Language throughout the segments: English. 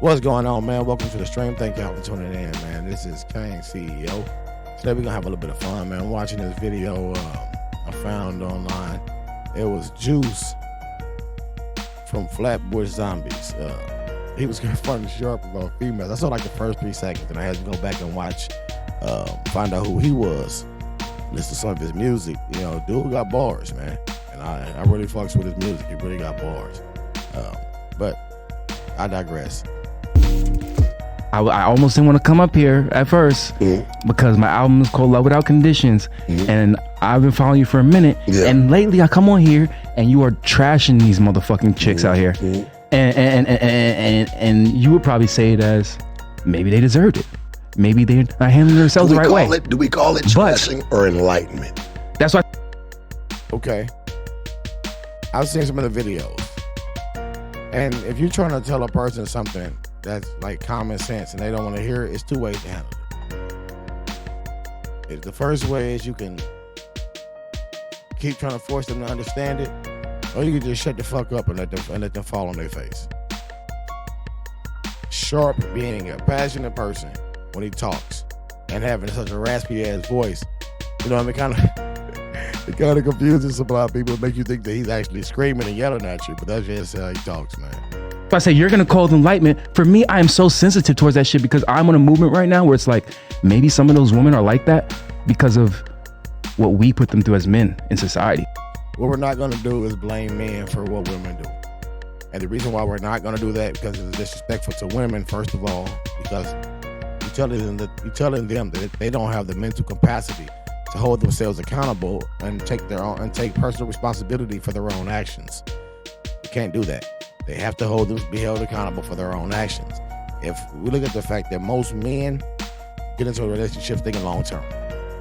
What's going on, man? Welcome to the stream. Thank y'all for tuning in, man. This is CaineCEO. Today we're gonna have a little bit of fun, man. I'm watching this video I found online. It was Juice from Flatbush Zombies. He was confronting Sharp about females. I saw like the first 3 seconds, and I had to go back and watch, find out who he was, listen to some of his music. You know, dude got bars, man, and I really fucks with his music. He really got bars. But I digress. I almost didn't want to come up here at first because my album is called Love Without Conditions, and I've been following you for a minute, and lately I come on here and you are trashing these motherfucking chicks out here, and you would probably say it as maybe they deserved it, maybe they're not handling themselves the right way. Do we call it trashing or enlightenment? That's why. Okay, I've seen some of the videos, and if you're trying to tell a person something that's like common sense and they don't want to hear it, it's 2 ways to handle it. The first way is you can keep trying to force them to understand it, or you can just shut the fuck up and let them fall on their face. Sharp being a passionate person when he talks and having such a raspy ass voice, you know what I mean, it kind of confuses a lot of people. It makes you think that he's actually screaming and yelling at you, but that's just how he talks, man. If I say you're gonna call it enlightenment, for me, I am so sensitive towards that shit because I'm on a movement right now where it's like maybe some of those women are like that because of what we put them through as men in society. What we're not gonna do is blame men for what women do. And the reason why we're not gonna do that because it's disrespectful to women, first of all, because you're telling them that they don't have the mental capacity to hold themselves accountable and take personal responsibility for their own actions. You can't do that. They have to be held accountable for their own actions. If we look at the fact that most men get into a relationship thinking long term,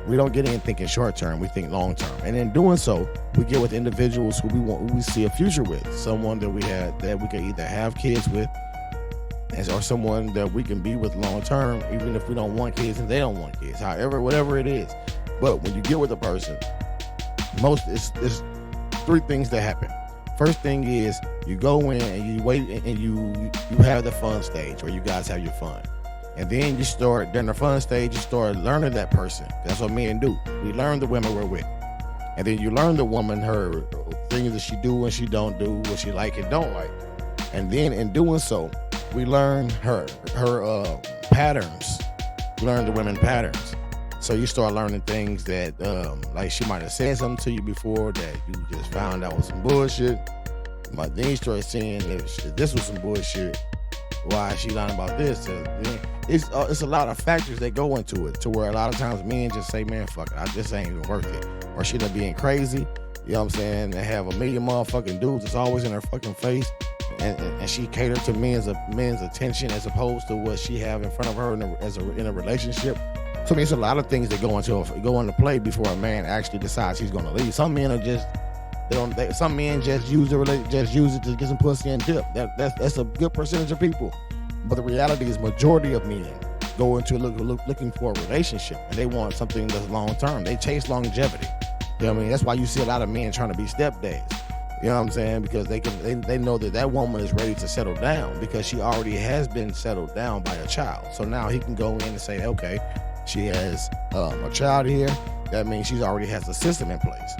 we don't get in thinking short term. We think long term, and in doing so, we get with individuals who we see a future with, someone that we can either have kids with, or someone that we can be with long term, even if we don't want kids and they don't want kids. However, whatever it is. But when you get with a person, it's 3 things that happen. First thing is you go in and you wait and you have the fun stage where you guys have your fun. And then you start, during the fun stage, you start learning that person. That's what men do. We learn the women we're with. And then you learn the woman, her things that she do and she don't do, what she like and don't like. And then in doing so, we learn her patterns. We learn the women patterns. So you start learning things that, like she might have said something to you before that you just found out was some bullshit. But then you start seeing if this was some bullshit, why is she lying about this? It's a lot of factors that go into it, to where a lot of times men just say, man, fuck it, this ain't even worth it. Or she done being crazy, you know what I'm saying? They have a million motherfucking dudes that's always in her fucking face, and she catered to men's attention as opposed to what she have in front of her in a relationship. So I mean, it's a lot of things that go into play before a man actually decides he's going to leave. Some men are some men just use it to get some pussy and dip. That's a good percentage of people. But the reality is, majority of men go into looking for a relationship, and they want something that's long term. They chase longevity. You know what I mean? That's why you see a lot of men trying to be stepdads. You know what I'm saying? Because they know that woman is ready to settle down because she already has been settled down by a child. So now he can go in and say, okay, she has a child here. That means she already has a system in place.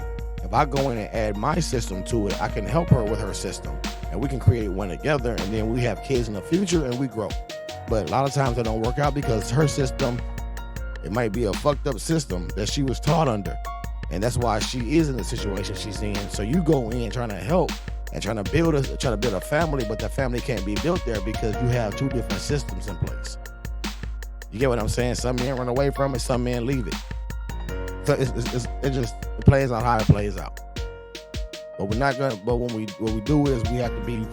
If I go in and add my system to it, I can help her with her system, and we can create one together, and then we have kids in the future and we grow. But a lot of times that don't work out because her system, it might be a fucked up system that she was taught under, and that's why she is in the situation she's in. So you go in trying to help and trying to build a family, but that family can't be built there because you have 2 different systems in place. You get what I'm saying? Some men run away from it, some men leave it. So it plays out how it plays out. But what we do is we have to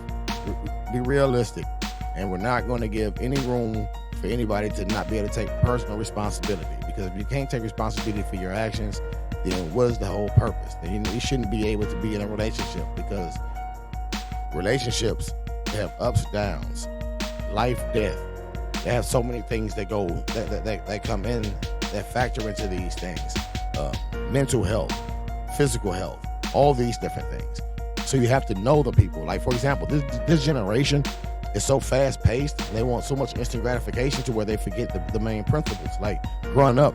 be realistic, and we're not going to give any room for anybody to not be able to take personal responsibility. Because if you can't take responsibility for your actions, then what is the whole purpose? Then you shouldn't be able to be in a relationship, because relationships have ups, downs, life, death. They have so many things that go that come in that factor into these things. Mental health, physical health, all these different things. So you have to know the people. Like, for example, this generation it's so fast paced. They want so much instant gratification to where they forget the main principles. Like growing up,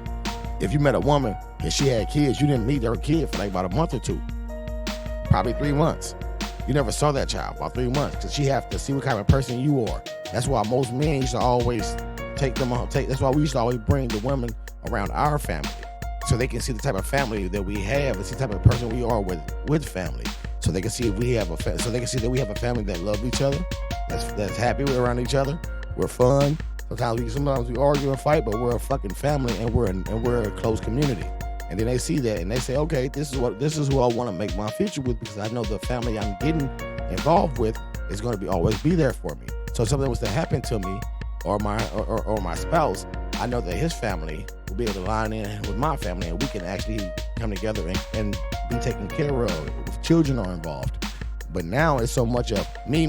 if you met a woman and she had kids, you didn't meet her kid for like about a month or two, probably 3 months. You never saw that child about 3 months because she have to see what kind of person you are. That's why most men used to always that's why we used to always bring the women around our family so they can see the type of family that we have and see the type of person we are with family. So they can see if we have that we have a family that love each other, that's happy we're around each other, we're fun. Sometimes we argue and fight, but we're a fucking family and we're a close community. And then they see that and they say, okay, this is who I want to make my future with because I know the family I'm getting involved with is going to always be there for me. So if something was to happen to me or my spouse, I know that his family will be able to line in with my family and we can actually come together and be taken care of if children are involved. But now it's so much of me.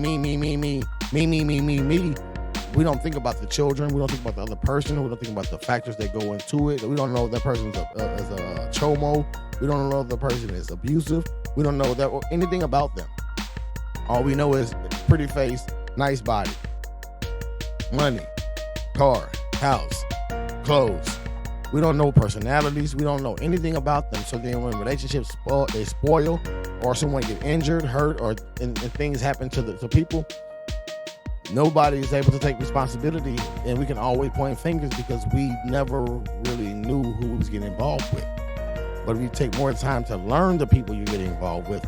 We don't think about the children. We don't think about the other person. We don't think about the factors that go into it. We don't know if that person is a chomo. We don't know if the person is abusive. We don't know anything about them. All we know is pretty face, nice body, money, car, house, clothes. We don't know personalities. We don't know anything about them. So then when relationships spoil or someone get injured, hurt, and things happen to people, nobody is able to take responsibility, and we can always point fingers because we never really knew who we was getting involved with. But if you take more time to learn the people you're getting involved with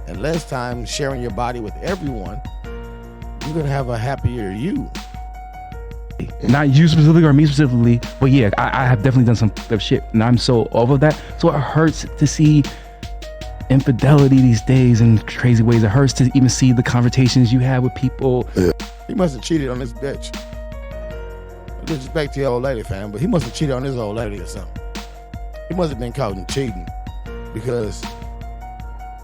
and less time sharing your body with everyone, you're going to have a happier you. Not you specifically or me specifically, but yeah, I have definitely done some shit and I'm so over that. So it hurts to see infidelity these days in crazy ways. It hurts to even see the conversations you have with people. Yeah. He must have cheated on this bitch. Disrespect to your old lady, fam, but he must have cheated on his old lady or something. He must have been caught in cheating because,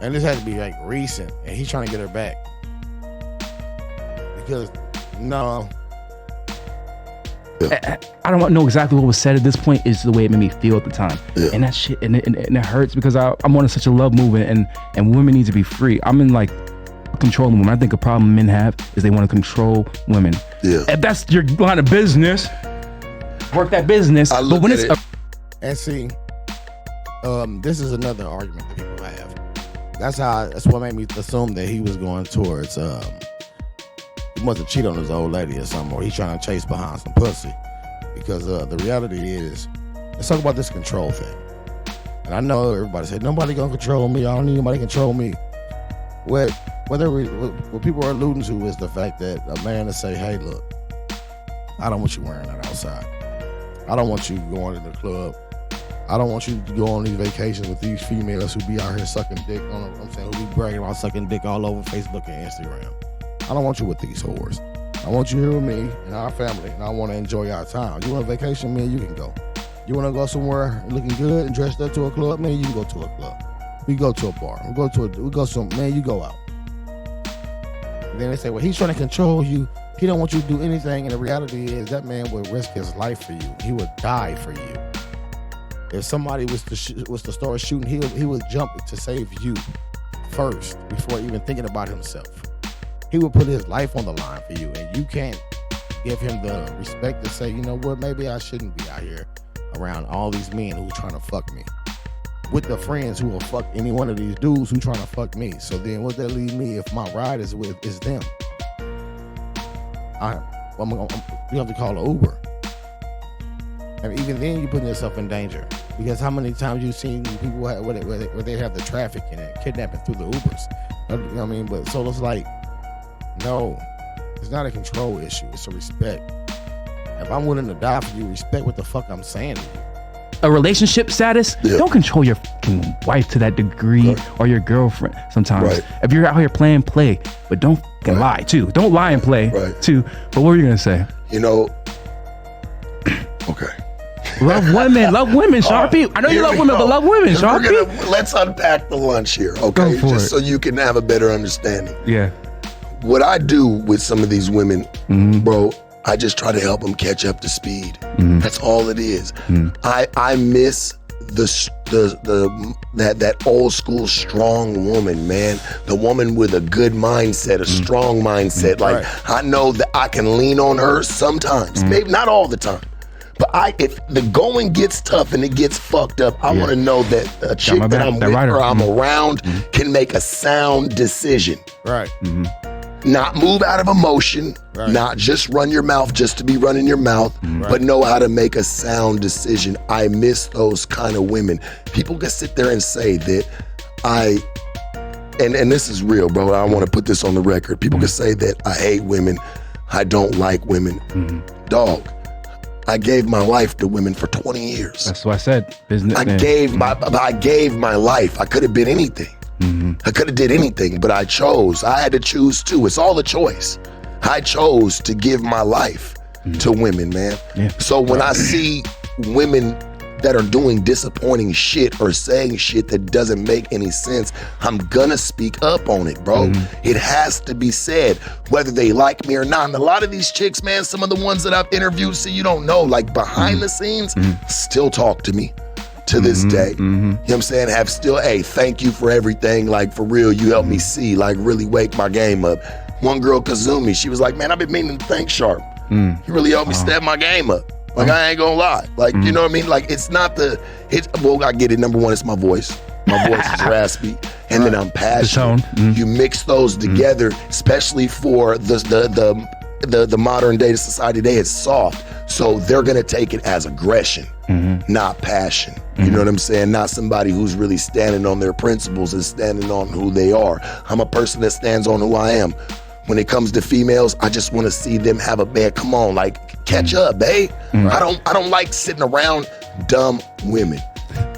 and this had to be like recent, and he's trying to get her back. Because, no. Yeah. I don't know exactly what was said at this point. It's the way it made me feel at the time. Yeah. And that shit, and it hurts because I'm on such a love movement and women need to be free. I'm in like controlling women. I think a problem men have is they want to control women. Yeah. If that's your line of business, work that business. But when it's and see, this is another argument that people have. That's what made me assume that he was going towards he must have cheated on his old lady or something, or he's trying to chase behind some pussy. Because the reality is, let's talk about this control thing. And I know everybody said nobody gonna control me. I don't need anybody to control me. What people are alluding to is the fact that a man to say, hey, look, I don't want you wearing that outside. I don't want you going to the club. I don't want you to go on these vacations with these females who be out here sucking dick who be bragging about sucking dick all over Facebook and Instagram. I don't want you with these whores. I want you here with me and our family, and I want to enjoy our time. You want a vacation, man, you can go. You want to go somewhere looking good and dressed up to a club, man, you can go to a club. We go to a bar. Man, you go out. And then they say, well, he's trying to control you. He don't want you to do anything. And the reality is that man would risk his life for you. He would die for you. If somebody was to start shooting, he would jump to save you first before even thinking about himself. He would put his life on the line for you, and you can't give him the respect to say, you know what, maybe I shouldn't be out here around all these men who are trying to fuck me. With the friends who will fuck any one of these dudes who trying to fuck me. So then what that leave me if my ride is with is them? You have to call an Uber. And even then you're putting yourself in danger. Because how many times you've seen people where they have the trafficking and kidnapping through the Ubers? You know what I mean? But so it's like, no, it's not a control issue. It's a respect. If I'm willing to die for you, respect what the fuck I'm saying to you. A relationship status, don't control your fucking wife to that degree, or your girlfriend sometimes. Right. If you're out here playing, play, but don't fucking lie too. Don't lie and play too. But what were you gonna say? You know, okay. Love women, Sharpie. I know you love women, but love women, Sharpie. Let's unpack the lunch here, okay? Just so you can have a better understanding. Yeah. What I do with some of these women, bro, I just try to help them catch up to speed. That's all it is. I miss that old school strong woman, man. The woman with a good mindset, a strong mindset. Like, I know that I can lean on her sometimes, maybe not all the time. But if the going gets tough and it gets fucked up, I want to know that a chick that I'm with or I'm around can make a sound decision. Right. Not move out of emotion, not just run your mouth just to be running your mouth, but know how to make a sound decision. I miss those kind of women. People can sit there and say that and this is real, bro. I want to put this on the record. People can say that I hate women, I don't like women. Dog, I gave my life to women for 20 years. That's what I said. I gave my life. I could have been anything. I could have did anything, but I chose. I had to choose too. It's all a choice. I chose to give my life to women, man. So when I see women that are doing disappointing shit or saying shit that doesn't make any sense, I'm gonna speak up on it, bro. It has to be said, whether they like me or not. And a lot of these chicks, man, some of the ones that I've interviewed, so you don't know, like behind the scenes, still talk to me to this day. You know what I'm saying? Have still, hey, thank you for everything. Like, for real, you helped me see, like, really wake my game up. One girl, Kazumi, she was like, man, I've been meaning to thank Sharp. He really helped me step my game up. Like, I ain't gonna lie. Like, you know what I mean? Like, it's not well, I get it. Number one, it's my voice. My voice is raspy. And then I'm passionate. You mix those together, especially for the modern day society today, it's soft. So they're gonna take it as aggression, not passion. You know what I'm saying? Not somebody who's really standing on their principles and standing on who they are. I'm a person that stands on who I am. When it comes to females, I just want to see them have a man. Come on, like, catch up, babe. I don't like sitting around dumb women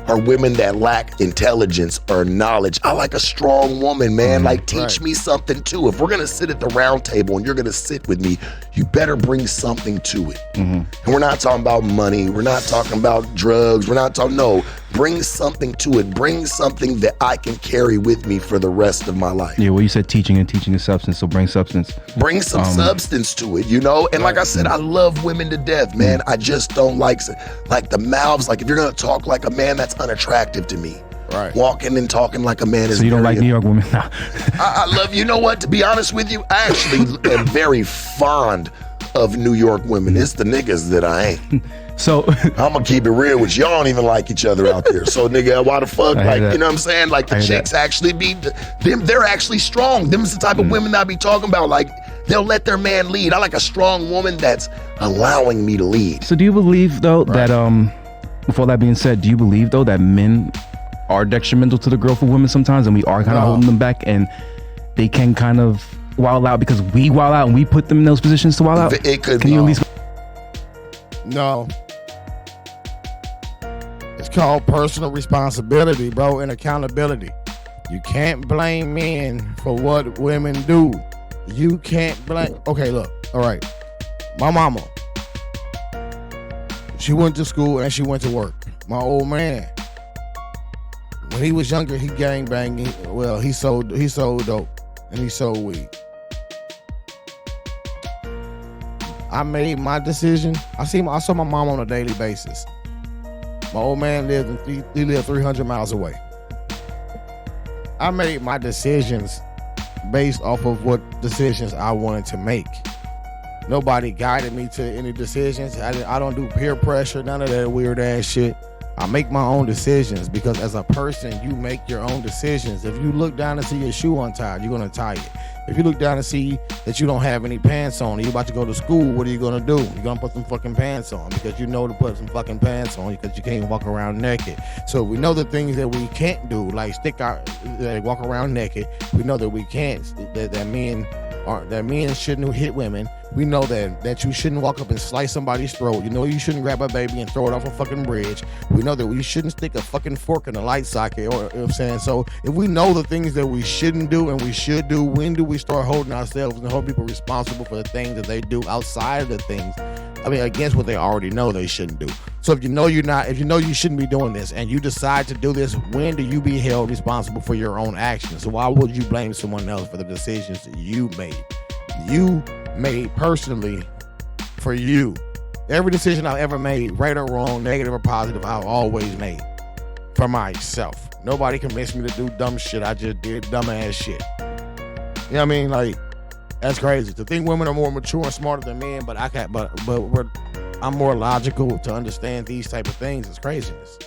or women that lack intelligence or knowledge. I like a strong woman, man. Like, teach me something too. If we're gonna sit at the round table and you're gonna sit with me, you better bring something to it. And we're not talking about money. We're not talking about drugs. We're not talking, no. Bring something to it. Bring something that I can carry with me for the rest of my life. Yeah, well, you said teaching is substance, so bring substance. Bring some substance to it, you know? And like I said, I love women to death, man. I just don't like the mouths. Like, if you're gonna talk like a man, that's unattractive to me. Walking and talking like a man is. So you don't like New York women? I love, you know what, to be honest with you, I actually am very fond of New York women. It's the niggas that I ain't. So I'm gonna keep it real with you. Y'all don't even like each other out there. So nigga, why the fuck? Like, you know what I'm saying? Like, the chicks actually be them. They're actually strong. Them is the type of women that I be talking about. Like, they'll let their man lead. I like a strong woman that's allowing me to lead. So do you believe though that before that being said, do you believe though that men are detrimental to the growth of women sometimes, and we are kind of holding them back, and they can kind of wild out because we wild out and we put them in those positions to wild out? It could be. Can you at least? No. It's called personal responsibility, bro, and accountability. You can't blame men for what women do. You can't blame. Okay, look. All right. My mama, she went to school and she went to work. My old man, when he was younger, he gang banged. He sold dope and he sold weed. I made my decision. I saw my mom on a daily basis. My old man lived 300 miles away. I made my decisions based off of what decisions I wanted to make. Nobody guided me to any decisions. I don't do peer pressure, none of that weird ass shit. I make my own decisions because as a person, you make your own decisions. If you look down and see your shoe untied, you're gonna tie it. If you look down and see that you don't have any pants on, you're about to go to school, what are you gonna do? You're gonna put some fucking pants on because you know to put some fucking pants on because you can't walk around naked. So we know the things that we can't do, like walk around naked. We know that we can't, that men shouldn't hit women. We know that you shouldn't walk up and slice somebody's throat. You know you shouldn't grab a baby and throw it off a fucking bridge. We know that we shouldn't stick a fucking fork in a light socket, or, you know what I'm saying? So if we know the things that we shouldn't do and we should do, when do we start holding ourselves and hold people responsible for the things that they do outside of the things, against what they already know they shouldn't do? So if you know you shouldn't be doing this and you decide to do this, when do you be held responsible for your own actions? So why would you blame someone else for the decisions that you made? You made personally for you. Every decision I've ever made, right or wrong, negative or positive, I've always made. for myself. Nobody convinced me to do dumb shit. I just did dumb ass shit. You know what I mean? Like, that's crazy. To think women are more mature and smarter than men, but I can't. But I'm more logical to understand these type of things. It's craziness.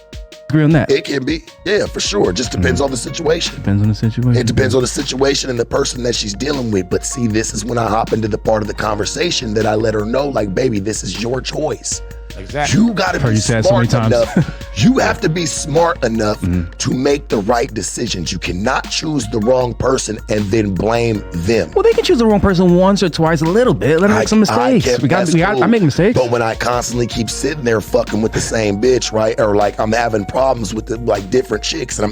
Agree on that. It can be, yeah, for sure. It just depends on the situation. Depends on the situation. It depends on the situation and the person that she's dealing with. But see, this is when I hop into the part of the conversation that I let her know, like, baby, this is your choice. Exactly. You got to be smart enough. You have to be smart enough to make the right decisions. You cannot choose the wrong person and then blame them. Well, they can choose the wrong person once or twice, a little bit. Let them make some mistakes. I make mistakes. But when I constantly keep sitting there fucking with the same bitch, right? Or like I'm having problems with the, like different chicks, and I'm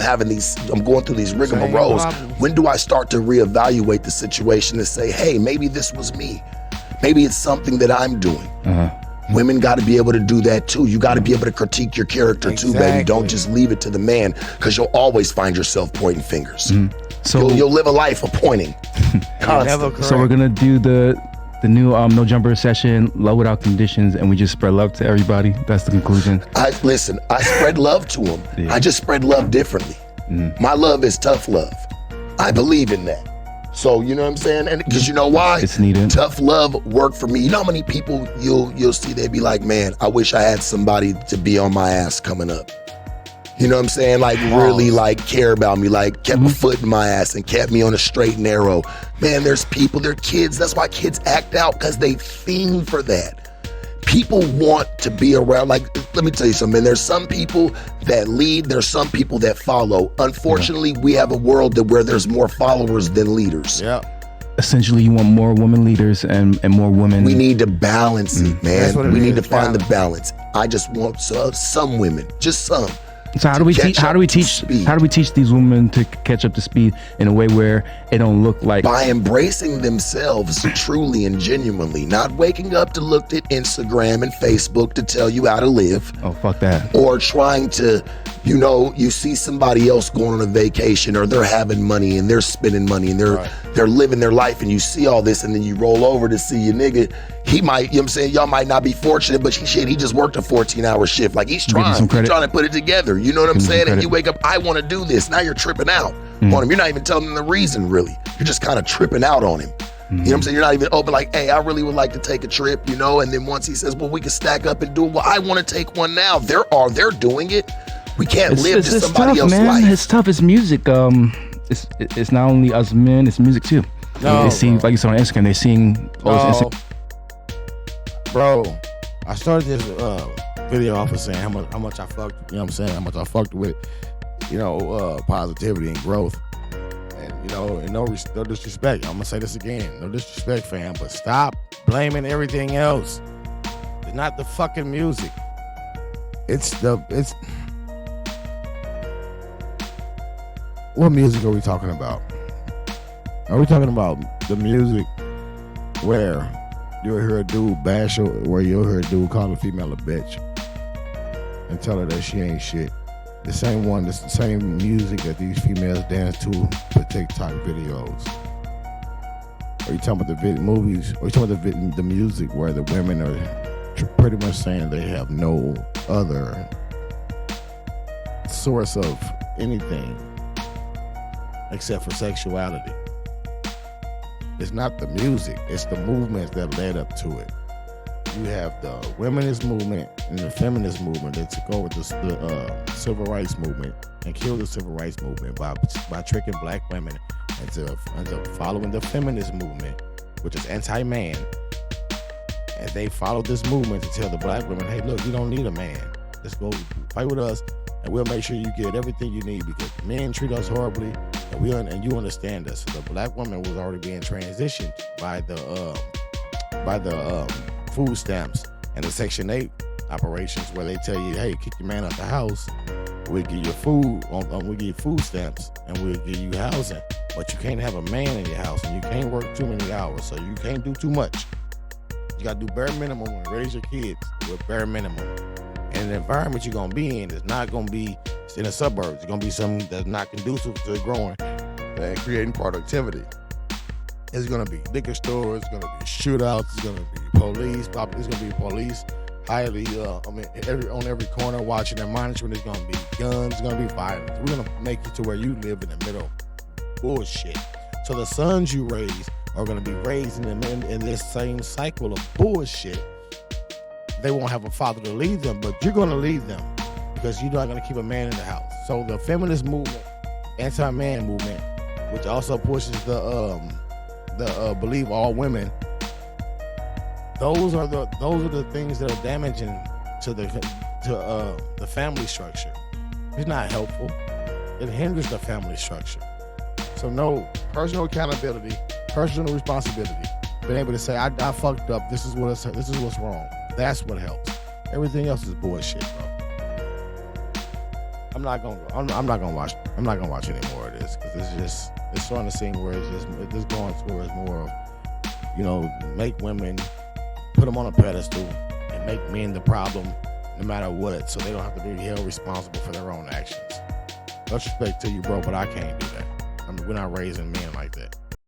going through these rigmaroles. When do I start to reevaluate the situation and say, hey, maybe this was me. Maybe it's something that I'm doing. Women got to be able to do that too. You got to be able to critique your character too, baby. Don't just leave it to the man, because you'll always find yourself pointing fingers. So you'll live a life of pointing. So we're gonna do the new no jumper session, love without conditions, and we just spread love to everybody. That's the conclusion. I spread love to them. Yeah. I just spread love differently. My love is tough love. I believe in that. So, you know what I'm saying? And because you know why? It's needed. Tough love worked for me. You know how many people you'll see, they be like, man, I wish I had somebody to be on my ass coming up. You know what I'm saying? Like really like care about me, like kept a foot in my ass and kept me on a straight and narrow. Man, there's people, they're kids. That's why kids act out, because they fiend for that. People want to be around. Like, let me tell you something, man. There's some people that lead, there's some people that follow. Unfortunately, we have a world where there's more followers than leaders. Yeah. Essentially, you want more women leaders and more women. We need to balance it, man. We need to find the balance. I just want some women, just some. So how do we teach these women to catch up to speed in a way where it don't look like, by embracing themselves truly and genuinely, not waking up to look at Instagram and Facebook to tell you how to live. Oh, fuck that. Or trying to, you see somebody else going on a vacation, or they're having money and they're spending money and they're living their life, and you see all this, and then you roll over to see your nigga. He might, you know what I'm saying, y'all might not be fortunate, but he just worked a 14-hour shift. Like he's trying to put it together. You know what I'm saying? And you wake up, I want to do this. Now you're tripping out on him. You're not even telling him the reason, really. You're just kind of tripping out on him. You know what I'm saying? You're not even open, like, hey, I really would like to take a trip, and then once he says, well, we can stack up and do it. Well, I want to take one now. They're doing it. We can't live to somebody else's life. It's tough. It's music. It's not only us men, it's music too. They see, like you saw on Instagram, they're seeing Bro, I started this video off of saying how much I fucked, you know what I'm saying, how much I fucked with, positivity and growth. And, and no disrespect. I'm going to say this again. No disrespect, fam, but stop blaming everything else. It's not the fucking music. What music are we talking about? Are we talking about the music where you'll hear a dude bash her, where you'll hear a dude call a female a bitch and tell her that she ain't shit? The same music that these females dance to for TikTok videos. Are you talking about the movies? Or are you talking about the music where the women are pretty much saying they have no other source of anything except for sexuality? It's not the music, it's the movements that led up to it. You have the womenist movement and the feminist movement that took over the civil rights movement and killed the civil rights movement by tricking black women into following the feminist movement, which is anti-man. And they followed this movement to tell the black women, hey, look, you don't need a man. Just go fight with us, and we'll make sure you get everything you need, because men treat us horribly, and you understand us. So the black woman was already being transitioned by the food stamps and the Section 8 operations, where they tell you, hey, kick your man out the house, we'll give you food, we'll give you food stamps, and we'll give you housing. But you can't have a man in your house, and you can't work too many hours, so you can't do too much. You gotta do bare minimum and raise your kids with bare minimum. And the environment you're gonna be in is not gonna be in the suburbs. It's gonna be something that's not conducive to growing and creating productivity. It's gonna be liquor stores, it's gonna be shootouts, it's gonna be police, it's gonna be police highly, on every corner watching and monitoring. There's gonna be guns, there's gonna be violence. We're gonna make it to where you live in the middle of bullshit. So the sons you raise are gonna be raised in this same cycle of bullshit. They won't have a father to lead them, but you're gonna lead them because you're not gonna keep a man in the house. So the feminist movement, anti-man movement, which also pushes the believe all women. Those are the things that are damaging to the family structure. It's not helpful. It hinders the family structure. So no personal accountability, personal responsibility. Being able to say I fucked up. This is what's wrong. That's what helps. Everything else is bullshit, bro. I'm not gonna watch any more of this because it's starting to seem where it's just going towards more of, make women, put them on a pedestal and make men the problem no matter what, so they don't have to be held responsible for their own actions. No respect to you, bro, but I can't do that. We're not raising men